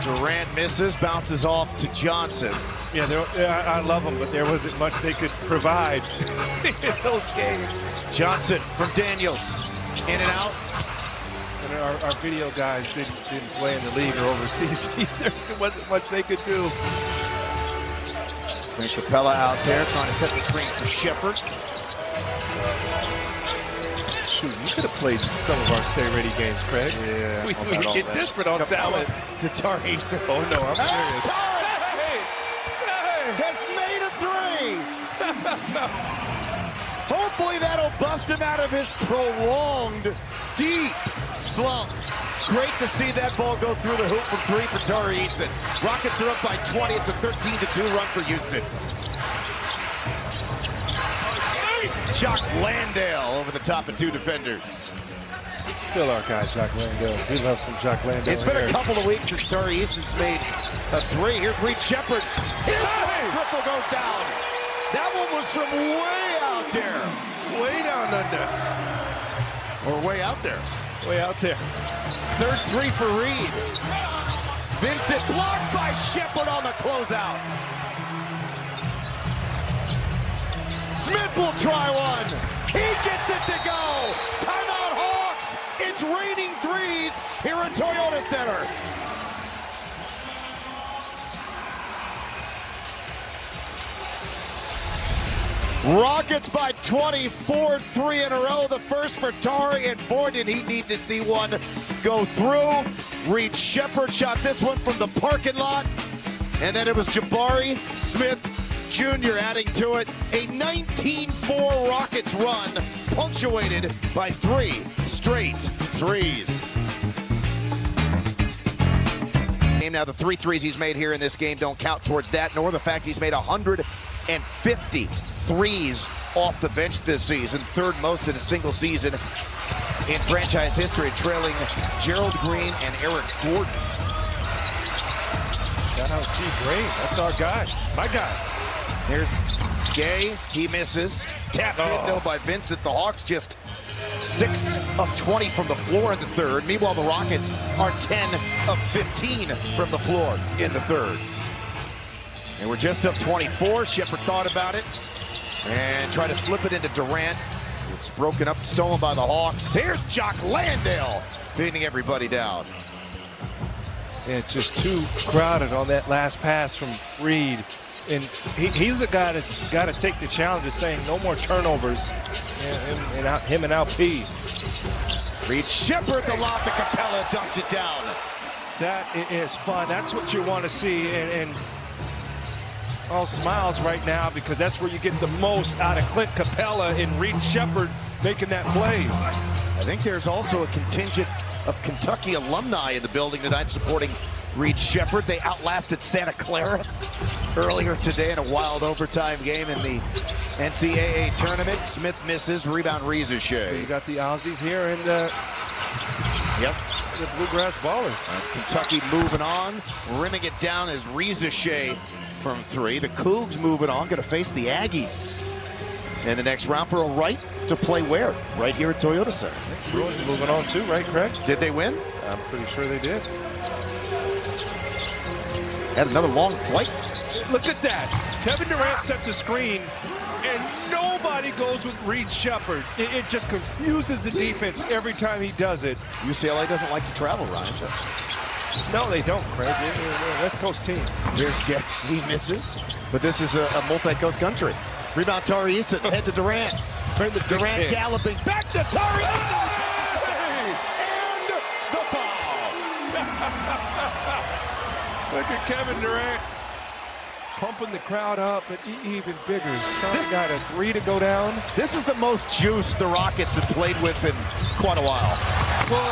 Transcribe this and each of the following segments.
Durant misses, bounces off to Johnson. Yeah, I love them, but there wasn't much they could provide in those games. Johnson from Daniels, in and out. And our video guys didn't play in the league or overseas either. There wasn't much they could do. Bring Capella out there, trying to set the screen for Sheppard. Shoot, you could have played some of our Stay Ready games, Craig. Yeah, we get desperate on talent. To Tari. Oh no, I'm serious. Has made a three. Hopefully that'll bust him out of his prolonged, deep slump. Great to see that ball go through the hoop from three for Tari Eason. Rockets are up by 20. It's a 13-2 run for Houston. Jock Landale over the top of two defenders. Still our guy, Jock Landale. We love some Jock Landale. It's been a couple of weeks since Tari Eason's made a three. Here's Reed Sheppard. His triple goes down. That one was from way out there. Way down under. Or way out there. Way out there. Third three for Reed. Vincent blocked by Sheppard on the closeout. Smith will try one. He gets it to go. Timeout Hawks. It's raining threes here at Toyota Center. Rockets by 24, three in a row. The first for Tari, and boy, did he need to see one go through. Reed Sheppard shot this one from the parking lot. And then it was Jabari Smith Jr. adding to it. A 19-4 Rockets run, punctuated by three straight threes. Now the three threes he's made here in this game don't count towards that, nor the fact he's made 150 threes off the bench this season, third most in a single season in franchise history, trailing Gerald Green and Eric Gordon. Shout out G. Green, that's our guy, my guy. Here's Gay, he misses. Tapped in though by Vincent. The Hawks just 6 of 20 from the floor in the third. Meanwhile, the Rockets are 10 of 15 from the floor in the third. And we're just up 24. Sheppard thought about it and tried to slip it into Durant. It's broken up, stolen by the Hawks. Here's Jock Landale beating everybody down. Yeah, just too crowded on that last pass from Reed. And he's the guy that's got to take the challenge of saying no more turnovers. Him and LP. Reed Sheppard, the lob to Capella, dunks it down. That is fun. That's what you want to see. And all smiles right now, because that's where you get the most out of Clint Capella and Reed Sheppard making that play. I think there's also a contingent of Kentucky alumni in the building tonight supporting Reed Sheppard. They outlasted Santa Clara earlier today in a wild overtime game in the NCAA tournament. Smith misses, rebound Riza Shea. So you got the Aussies here and the Bluegrass Ballers. Kentucky moving on, rimming it down as Riza Shea from three. The Cougs moving on, going to face the Aggies in the next round for a right to play where? Right here at Toyota Center. Bruins moving on too, right, Craig? Did they win? I'm pretty sure they did. Had another long flight. Look at that. Kevin Durant sets a screen, and nobody goes with Reed Sheppard. It just confuses the defense every time he does it. UCLA doesn't like to travel, Ryan. No, they don't, Craig. They're a West Coast team. Here's Gay. He misses, but this is a multi-coast country. Rebound Tari Eason, head to Durant. Durant galloping back to Tari Eason. And the foul. Look at Kevin Durant pumping the crowd up, but even bigger. He's got a three to go down. This is the most juice the Rockets have played with in quite a while. Well,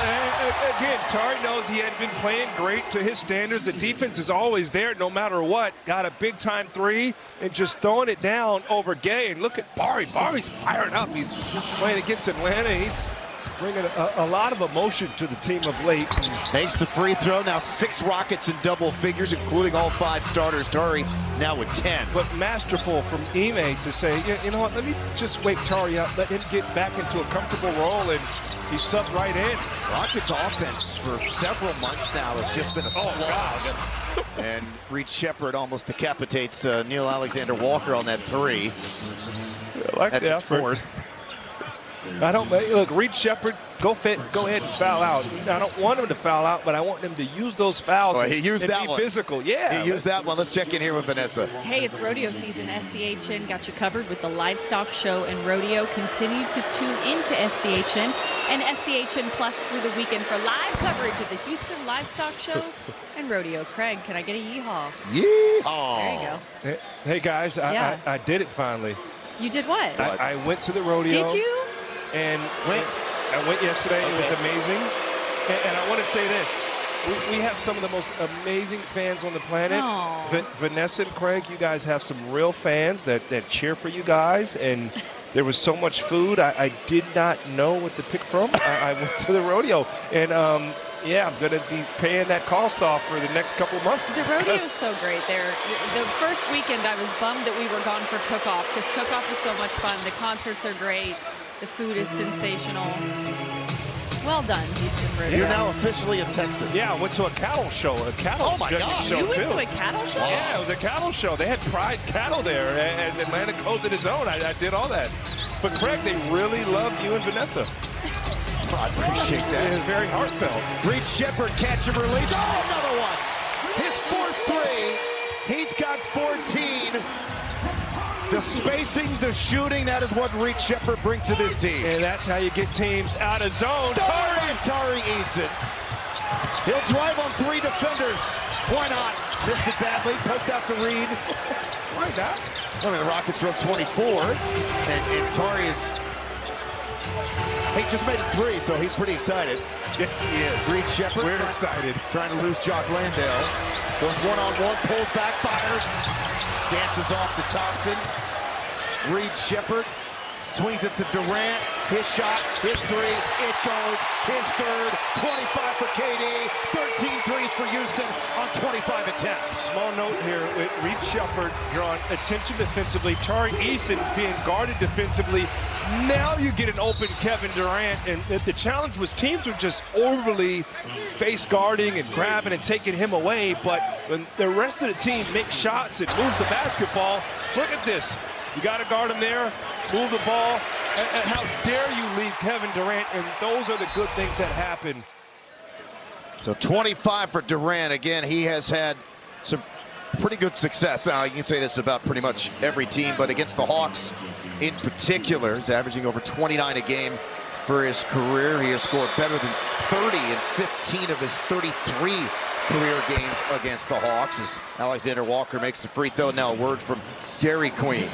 again, Tari knows he hadn't been playing great to his standards. The defense is always there no matter what. Got a big-time three and just throwing it down over Gay. And look at Bari. Bari's firing up. He's playing against Atlanta. He's bringing a lot of emotion to the team of late. Makes the free throw. Now 6 Rockets in double figures, including all 5 starters. Tari now with 10. But masterful from Ime to say, you know what, let me just wake Tari up, let him get back into a comfortable role, and He subbed right in. Rockets offense for several months now has just been a slog. And Reed Sheppard almost decapitates Neil Alexander-Walker on that three. I like That's the a effort. fourth. I don't look. Reed Sheppard, go ahead and foul out. I don't want him to foul out, but I want him to use those fouls. He used and that be one. physical. Yeah, He used that one. Let's check in here with Vanessa. Hey, it's rodeo season. SCHN got you covered with the livestock show and rodeo. Continue to tune into SCHN and SCHN Plus through the weekend for live coverage of the Houston Livestock Show and rodeo. Craig, can I get a yeehaw? Yeehaw. There you go. Hey guys, Yeah. I did it finally. You did what? I went to the rodeo. Did you? And When? I went yesterday. It was Okay. amazing. And I want to say this. We have some of the most amazing fans on the planet. Aw. Vanessa and Craig, you guys have some real fans that cheer for you guys. And there was so much food. I did not know what to pick from. I went to the rodeo. And, yeah, I'm going to be paying that cost off for the next couple months. The rodeo is so great there. The first weekend, I was bummed that we were gone for cook-off because cook-off is so much fun. The concerts are great. The food is sensational. Well done, Houston Rodeo. You're now officially a Texan. Yeah, I went to a cattle show, Oh, my judging God. show You went too. to a cattle show? Yeah, it was a cattle show. They had prize cattle there as Atlanta goes at his own. I did all that. But Craig, they really love you and Vanessa. I appreciate It that. is very heartfelt. Reed Sheppard, catch and release. Oh, another one. His fourth three. He's got 14. The spacing, the shooting, that is what Reed Sheppard brings to this team. And that's how you get teams out of zone. Tari Eason. He'll drive on three defenders. Why not? Missed it badly, poked out to Reed. Why not? I mean, the Rockets throw 24, and Tari is... He just made it three, so he's pretty excited. Yes, he is. Reed Sheppard. We're excited. Trying to lose Jock Landale. Goes one-on-one, pulls back, fires. Dances off to Thompson. Reed Sheppard swings it to Durant. His shot, his three, it goes. His third, 25 for KD. 13 threes for Houston on 25 attempts. Small note here with Reed Sheppard drawing attention defensively. Tari Eason being guarded defensively. Now you get an open Kevin Durant, and the challenge was teams were just overly face guarding and grabbing and taking him away. But when the rest of the team makes shots and moves the basketball, look at this. You got to guard him there, move the ball, and how dare you leave Kevin Durant? And those are the good things that happen. So 25 for Durant. Again, he has had some pretty good success. Now, you can say this about pretty much every team, but against the Hawks in particular, he's averaging over 29 a game for his career. He has scored better than 30 in 15 of his 33 career games against the Hawks as Alexander Walker makes the free throw. Now a word from Dairy Queen.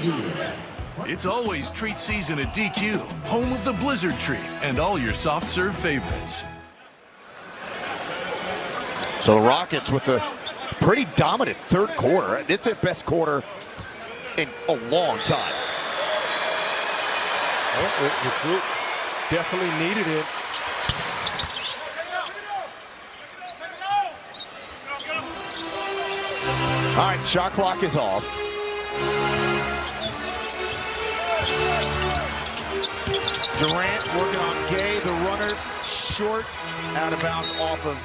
It's always treat season at DQ, home of the Blizzard Treat and all your soft serve favorites. So the Rockets with a pretty dominant third quarter. This is their best quarter in a long time. Oh, the group definitely needed it. All right, shot clock is off. Durant working on Gay, the runner, short, out of bounds off of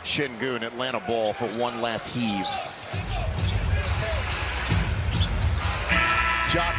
Şengün. Atlanta ball for one last heave. Jock